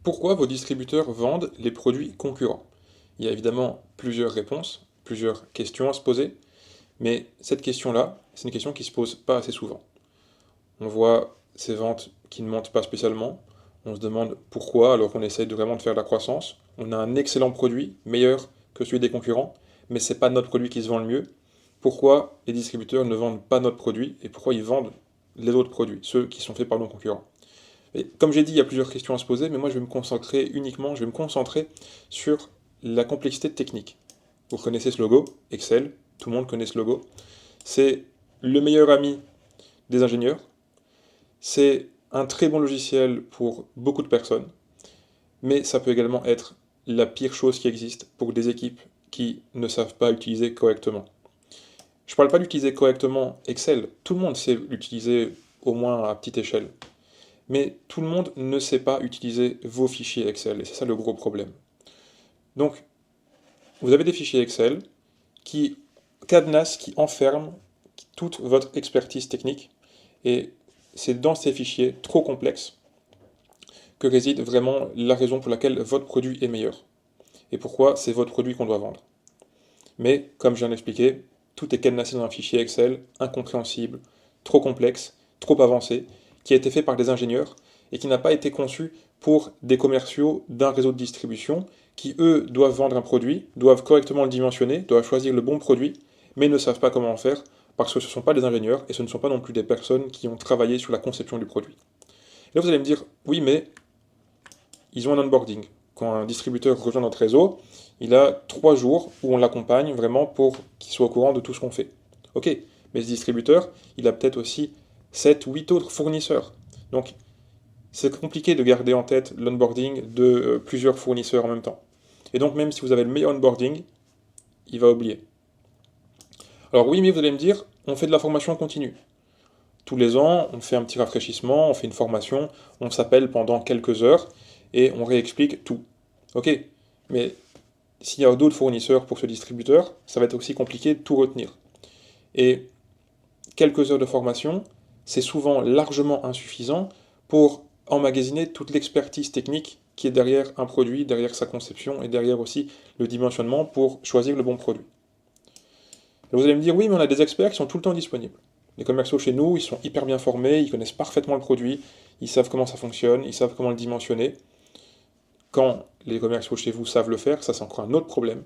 Pourquoi vos distributeurs vendent les produits concurrents? Il y a évidemment plusieurs réponses, plusieurs questions à se poser, mais cette question-là, c'est une question qui se pose pas assez souvent. On voit ces ventes qui ne montent pas spécialement, on se demande pourquoi alors qu'on essaye de vraiment de faire de la croissance. On a un excellent produit, meilleur que celui des concurrents, mais c'est pas notre produit qui se vend le mieux. Pourquoi les distributeurs ne vendent pas notre produit et pourquoi ils vendent les autres produits, ceux qui sont faits par nos concurrents? Et comme j'ai dit, il y a plusieurs questions à se poser, mais moi je vais me concentrer sur la complexité technique. Vous connaissez ce logo, Excel, tout le monde connaît ce logo. C'est le meilleur ami des ingénieurs, c'est un très bon logiciel pour beaucoup de personnes, mais ça peut également être la pire chose qui existe pour des équipes qui ne savent pas utiliser correctement. Je ne parle pas d'utiliser correctement Excel, tout le monde sait l'utiliser au moins à petite échelle. Mais tout le monde ne sait pas utiliser vos fichiers Excel, et c'est ça le gros problème. Donc, vous avez des fichiers Excel qui cadenassent, qui enferment toute votre expertise technique, et c'est dans ces fichiers trop complexes que réside vraiment la raison pour laquelle votre produit est meilleur, et pourquoi c'est votre produit qu'on doit vendre. Mais, comme je viens d'expliquer, tout est cadenassé dans un fichier Excel incompréhensible, trop complexe, trop avancé, qui a été fait par des ingénieurs et qui n'a pas été conçu pour des commerciaux d'un réseau de distribution qui, eux, doivent vendre un produit, doivent correctement le dimensionner, doivent choisir le bon produit, mais ne savent pas comment en faire parce que ce ne sont pas des ingénieurs et ce ne sont pas non plus des personnes qui ont travaillé sur la conception du produit. Et là, vous allez me dire, oui, mais ils ont un onboarding. Quand un distributeur rejoint notre réseau, il a 3 jours où on l'accompagne vraiment pour qu'il soit au courant de tout ce qu'on fait. Ok, mais ce distributeur, il a peut-être aussi 7 ou 8 autres fournisseurs. Donc, c'est compliqué de garder en tête l'onboarding de plusieurs fournisseurs en même temps. Et donc, même si vous avez le meilleur onboarding, il va oublier. Alors oui, mais vous allez me dire, on fait de la formation continue. Tous les ans, on fait un petit rafraîchissement, on fait une formation, on s'appelle pendant quelques heures et on réexplique tout. Ok, mais s'il y a d'autres fournisseurs pour ce distributeur, ça va être aussi compliqué de tout retenir. Et quelques heures de formation, c'est souvent largement insuffisant pour emmagasiner toute l'expertise technique qui est derrière un produit, derrière sa conception et derrière aussi le dimensionnement pour choisir le bon produit. Et vous allez me dire, oui, mais on a des experts qui sont tout le temps disponibles. Les commerciaux chez nous, ils sont hyper bien formés, ils connaissent parfaitement le produit, ils savent comment ça fonctionne, ils savent comment le dimensionner. Quand les commerciaux chez vous savent le faire, ça c'est encore un autre problème.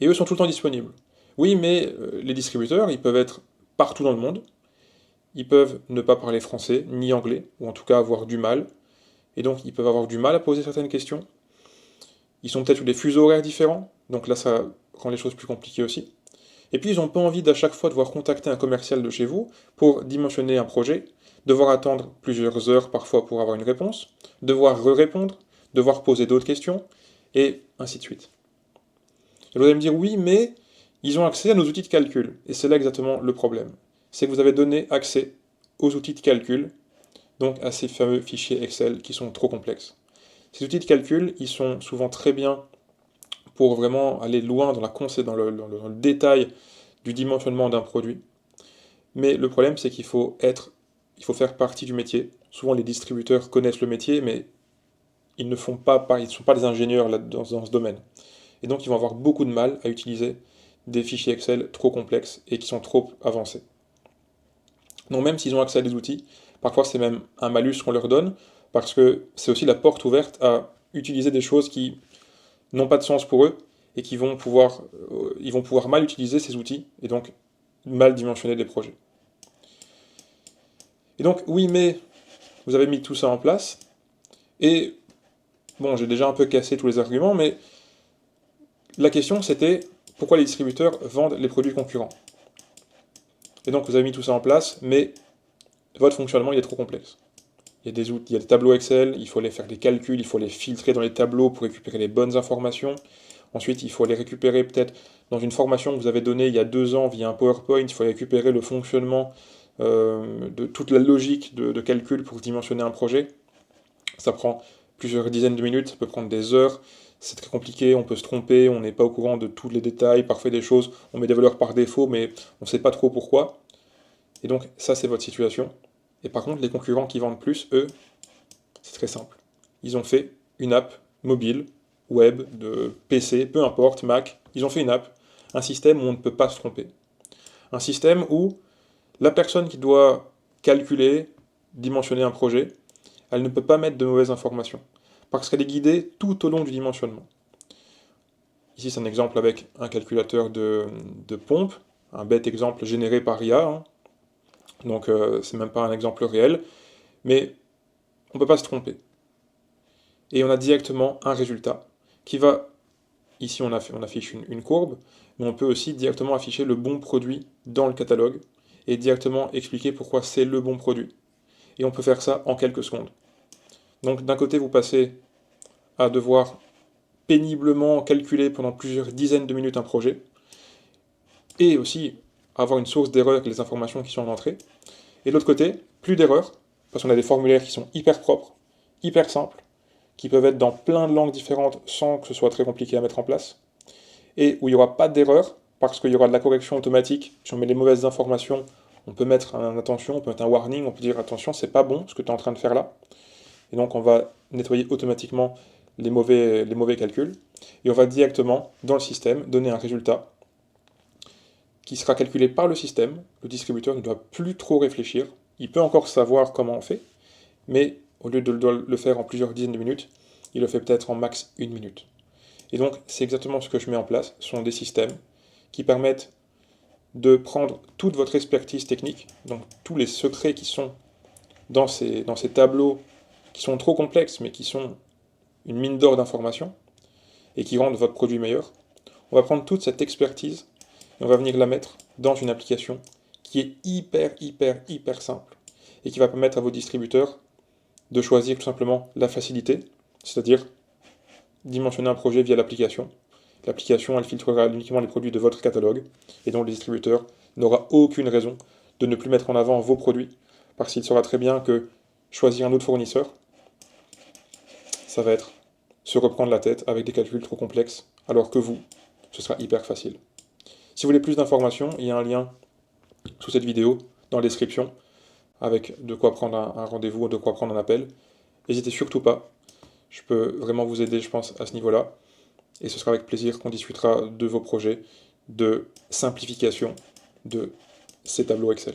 Et eux sont tout le temps disponibles. Oui, mais les distributeurs, ils peuvent être partout dans le monde, ils peuvent ne pas parler français ni anglais, ou en tout cas avoir du mal, et donc ils peuvent avoir du mal à poser certaines questions. Ils sont peut-être sur des fuseaux horaires différents, donc là ça rend les choses plus compliquées aussi. Et puis ils n'ont pas envie d'à chaque fois devoir contacter un commercial de chez vous pour dimensionner un projet, devoir attendre plusieurs heures parfois pour avoir une réponse, devoir répondre, devoir poser d'autres questions, et ainsi de suite. Et vous allez me dire oui, mais ils ont accès à nos outils de calcul. Et c'est là exactement le problème. C'est que vous avez donné accès aux outils de calcul, donc à ces fameux fichiers Excel qui sont trop complexes. Ces outils de calcul, ils sont souvent très bien pour vraiment aller loin dans, dans le détail du dimensionnement d'un produit. Mais le problème, c'est il faut faire partie du métier. Souvent, les distributeurs connaissent le métier, mais ils ne sont pas des ingénieurs dans ce domaine. Et donc, ils vont avoir beaucoup de mal à utiliser des fichiers Excel trop complexes et qui sont trop avancés. Donc, même s'ils ont accès à des outils, parfois c'est même un malus qu'on leur donne, parce que c'est aussi la porte ouverte à utiliser des choses qui n'ont pas de sens pour eux et ils vont pouvoir mal utiliser ces outils et donc mal dimensionner des projets. Et donc, oui, mais vous avez mis tout ça en place, et bon, j'ai déjà un peu cassé tous les arguments, mais la question c'était pourquoi les distributeurs vendent les produits concurrents. Et donc, vous avez mis tout ça en place, mais votre fonctionnement il est trop complexe. Il y a des outils, il y a des tableaux Excel, il faut aller faire des calculs, il faut les filtrer dans les tableaux pour récupérer les bonnes informations. Ensuite, il faut les récupérer peut-être dans une formation que vous avez donnée il y a 2 ans via un PowerPoint, il faut récupérer le fonctionnement de toute la logique de calcul pour dimensionner un projet. Ça prend plusieurs dizaines de minutes, ça peut prendre des heures, c'est très compliqué, on peut se tromper, on n'est pas au courant de tous les détails, parfois des choses, on met des valeurs par défaut, mais on ne sait pas trop pourquoi. Et donc ça c'est votre situation. Et par contre les concurrents qui vendent plus, eux, c'est très simple. ils ont fait une app mobile, web, de PC, peu importe, Mac, ils ont fait une app, un système où on ne peut pas se tromper. Un système où la personne qui doit calculer, dimensionner un projet, elle ne peut pas mettre de mauvaises informations, parce qu'elle est guidée tout au long du dimensionnement. Ici, c'est un exemple avec un calculateur de pompe, un bête exemple généré par IA, hein. Donc c'est même pas un exemple réel, mais on ne peut pas se tromper. Et on a directement un résultat qui va, ici on affiche une courbe, mais on peut aussi directement afficher le bon produit dans le catalogue et directement expliquer pourquoi c'est le bon produit. Et on peut faire ça en quelques secondes. Donc d'un côté, vous passez à devoir péniblement calculer pendant plusieurs dizaines de minutes un projet, et aussi avoir une source d'erreur avec les informations qui sont en entrée. Et de l'autre côté, plus d'erreurs, parce qu'on a des formulaires qui sont hyper propres, hyper simples, qui peuvent être dans plein de langues différentes sans que ce soit très compliqué à mettre en place, et où il n'y aura pas d'erreur, parce qu'il y aura de la correction automatique. Si on met les mauvaises informations, on peut mettre un attention, on peut mettre un warning, on peut dire attention, c'est pas bon ce que tu es en train de faire là. Et donc on va nettoyer automatiquement les mauvais calculs, et on va directement, dans le système, donner un résultat qui sera calculé par le système. Le distributeur ne doit plus trop réfléchir, il peut encore savoir comment on fait, mais au lieu de le faire en plusieurs dizaines de minutes, il le fait peut-être en max 1 minute. Et donc c'est exactement ce que je mets en place, ce sont des systèmes qui permettent de prendre toute votre expertise technique, donc tous les secrets qui sont dans ces tableaux, qui sont trop complexes, mais qui sont une mine d'or d'informations, et qui rendent votre produit meilleur. On va prendre toute cette expertise, et on va venir la mettre dans une application qui est hyper simple, et qui va permettre à vos distributeurs de choisir tout simplement la facilité, c'est-à-dire dimensionner un projet via l'application. L'application, elle filtrera uniquement les produits de votre catalogue, et donc le distributeur n'aura aucune raison de ne plus mettre en avant vos produits, parce qu'il saura très bien que choisir un autre fournisseur, ça va être se reprendre la tête avec des calculs trop complexes, alors que vous, ce sera hyper facile. Si vous voulez plus d'informations, il y a un lien sous cette vidéo, dans la description, avec de quoi prendre un rendez-vous, de quoi prendre un appel. N'hésitez surtout pas, je peux vraiment vous aider, je pense, à ce niveau-là, et ce sera avec plaisir qu'on discutera de vos projets, de simplification de ces tableaux Excel.